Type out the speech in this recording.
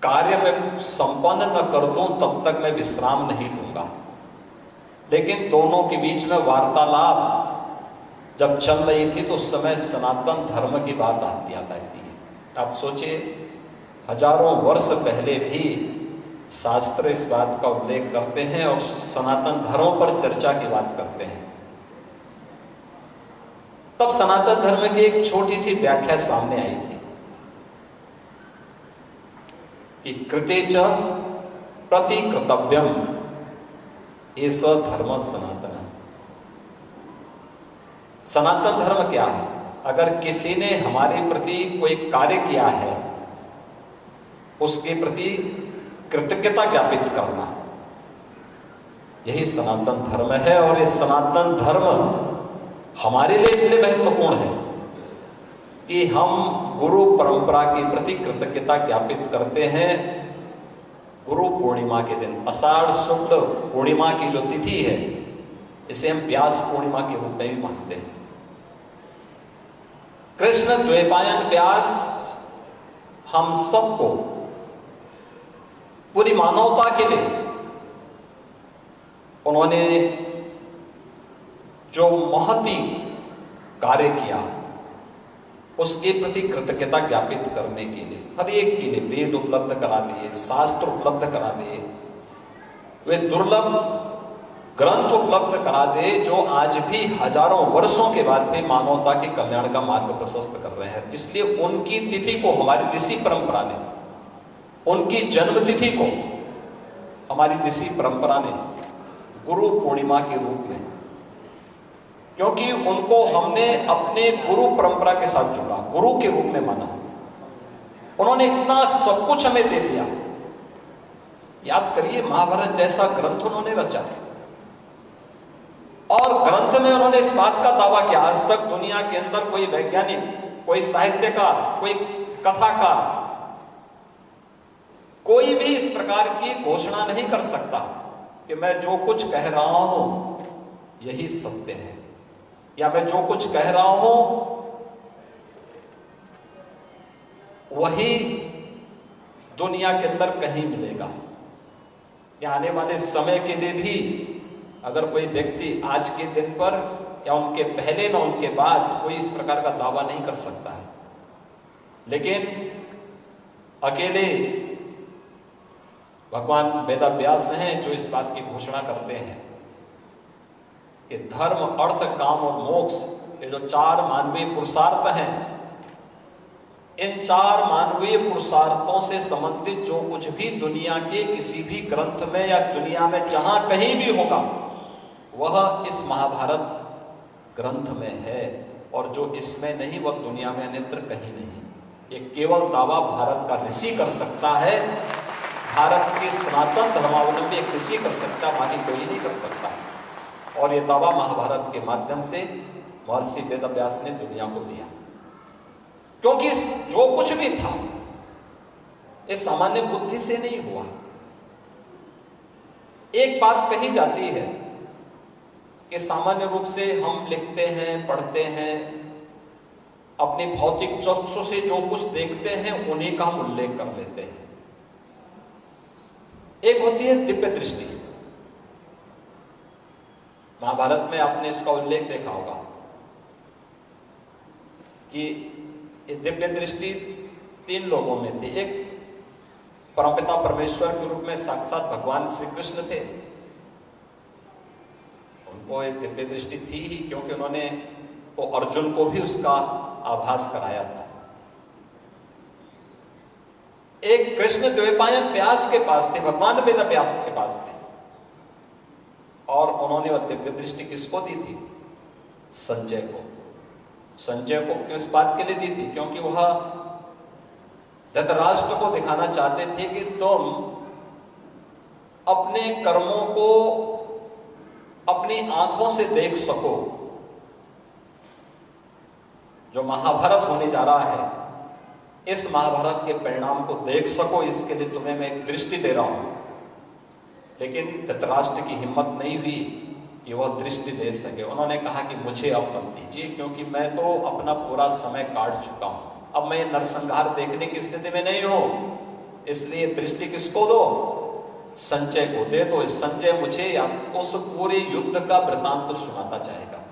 कार्य में संपन्न न कर दूं तब तक मैं विश्राम नहीं लूंगा। लेकिन दोनों के बीच में वार्तालाप जब चल रही थी तो उस समय सनातन धर्म की बात आती है। आप सोचिए, हजारों वर्ष पहले भी शास्त्र इस बात का उल्लेख करते हैं और सनातन धर्म पर चर्चा की बात करते हैं। तब सनातन धर्म की एक छोटी सी व्याख्या सामने आई थी कि कृते च प्रतिकृतव्यम एष धर्म सनातन। सनातन धर्म क्या है? अगर किसी ने हमारे प्रति कोई कार्य किया है उसके प्रति कृतज्ञता ज्ञापित करना, यही सनातन धर्म है। और ये सनातन धर्म हमारे लिए इसलिए महत्वपूर्ण है कि हम गुरु परंपरा के प्रति कृतज्ञता ज्ञापित करते हैं। गुरु पूर्णिमा के दिन, आषाढ़ शुक्ल पूर्णिमा की जो तिथि है, इसे हम व्यास पूर्णिमा के रूप में भी मानते हैं। कृष्ण द्वैपायन व्यास हम सबको, पूरी मानवता के लिए उन्होंने जो महती कार्य किया उसके प्रति कृतज्ञता ज्ञापित करने के लिए हर एक के लिए वेद उपलब्ध करा दिए, शास्त्र उपलब्ध करा दिए, वे दुर्लभ ग्रंथ उपलब्ध करा दे जो आज भी हजारों वर्षों के बाद भी मानवता के कल्याण का मार्ग प्रशस्त कर रहे हैं। इसलिए उनकी तिथि को हमारी ऋषि परंपरा ने, उनकी जन्म तिथि को हमारी ऋषि परंपरा ने गुरु पूर्णिमा के रूप में, क्योंकि उनको हमने अपने गुरु परंपरा के साथ जुड़ा, गुरु के रूप में माना। उन्होंने इतना सब कुछ हमें दे दिया। याद करिए, महाभारत जैसा ग्रंथ उन्होंने रचा और ग्रंथ में उन्होंने इस बात का दावा किया, आज तक दुनिया के अंदर कोई वैज्ञानिक, कोई साहित्यकार, कोई कथाकार, कोई भी इस प्रकार की घोषणा नहीं कर सकता कि मैं जो कुछ कह रहा हूं यही सत्य है, या मैं जो कुछ कह रहा हूं वही दुनिया के अंदर कहीं मिलेगा। या आने वाले समय के लिए भी अगर कोई व्यक्ति आज के दिन पर या उनके पहले ना उनके बाद कोई इस प्रकार का दावा नहीं कर सकता है। लेकिन अकेले भगवान वेदव्यास हैं जो इस बात की घोषणा करते हैं कि धर्म, अर्थ, काम और मोक्ष, ये जो चार मानवीय पुरुषार्थ हैं, इन चार मानवीय पुरुषार्थों से संबंधित जो कुछ भी दुनिया के किसी भी ग्रंथ में या दुनिया में जहां कहीं भी होगा वह इस महाभारत ग्रंथ में है, और जो इसमें नहीं वह दुनिया में अन्यत्र कहीं नहीं। ये केवल दावा भारत का ऋषि कर सकता है, भारत के सनातन धर्मावलंबी एक ऋषि कर सकता है, बाकी कोई नहीं कर सकता। और ये दावा महाभारत के माध्यम से महर्षि वेदव्यास ने दुनिया को दिया, क्योंकि जो कुछ भी था ये सामान्य बुद्धि से नहीं हुआ। एक बात कही जाती है कि सामान्य रूप से हम लिखते हैं, पढ़ते हैं, अपनी भौतिक चक्षु से जो कुछ देखते हैं उन्हीं का हम उल्लेख कर लेते हैं। एक होती है दिव्य दृष्टि। महाभारत में आपने इसका उल्लेख देखा होगा कि ये दिव्य दृष्टि तीन लोगों में थी। एक परमपिता परमेश्वर के रूप में साक्षात भगवान श्री कृष्ण थे, उनको एक दिव्य दृष्टि थी ही क्योंकि उन्होंने वो अर्जुन को भी उसका आभास कराया था। एक कृष्ण द्वैपायन व्यास के पास थे, भगवान वेदव्यास के पास थे, और उन्होंने वह दिव्य दृष्टि किसको दी थी? संजय को। संजय को किस बात के लिए दी थी? क्योंकि वह धृतराष्ट्र को दिखाना चाहते थे कि तुम अपने कर्मों को अपनी आंखों से देख सको। जो महाभारत होने जा रहा है, इस महाभारत के परिणाम को देख सको, इसके लिए तुम्हें मैं एक दृष्टि दे रहा हूं। लेकिन धृतराष्ट्र की हिम्मत नहीं हुई कि वह दृष्टि दे सके। उन्होंने कहा कि मुझे अब मत दीजिए, क्योंकि मैं तो अपना पूरा समय काट चुका हूं, अब मैं नरसंहार देखने की स्थिति में नहीं हूं, इसलिए दृष्टि किसको दो? संजय को दे दो। संजय मुझे उस पूरे युद्ध का वृतांत सुनाता जाएगा।